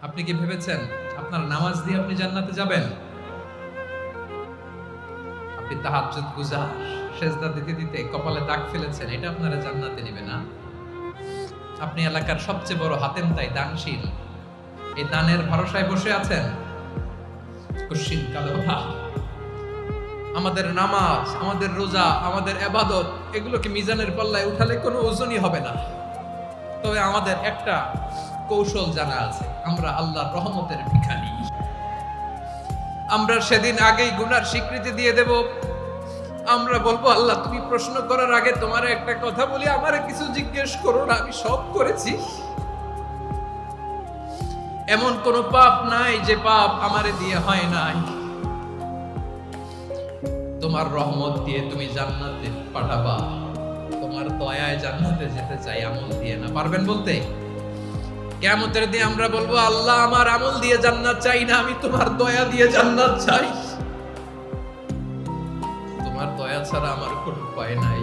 আপনি কি ভেবেছেন আপনার নামাজ দিয়ে আপনি জান্নাতে যাবেন? আপনি তাহাজ্জুদ গুজার, সেজদা দিতে দিতে কপালে দাগ ফেলেছেন, এটা আপনারা জান্নাতে নেবে না। আপনি এলাকার সবচেয়ে বড় হাতেম তাই দানশীল, এই দানের ভরসায় বসে আছেন। কুশ্চিন কালো ভাব। আমাদের নামাজ, আমাদের রোজা, আমাদের ইবাদত, এগুলোকে মিজানের পাল্লায় উঠালে কোনো ওজনই হবে না। তবে আমাদের একটা কৌশল জানা আছে, আমরা আল্লাহর রহমতের ভিখারি। আমরা সেদিন আগেই গুনার স্বীকৃতি দিয়ে দেব। আমরা বলবো, আল্লাহ তুমি প্রশ্ন করার আগে তোমার একটা কথা বলি, আমারে কিছু জিজ্ঞেস করো না, আমি সব করেছি। এমন কোন পাপ নাই যে পাপ আমারে দিয়ে হয় নাই। তোমার রহমত দিয়ে তুমি জান্নাতে পাঠাবা, তোমার দয়ায় জান্নাতে যেতে চাই, আমল দিয়ে না। পারবেন বলতে? কিয়ামতের দিন আমরা বলবো, আল্লাহ আমার আমল দিয়ে জান্নাত চাই না, আমি তোমার দয়া দিয়ে জান্নাত চাই। তোমার দয়া ছাড়া আমার কোনো উপায় নাই।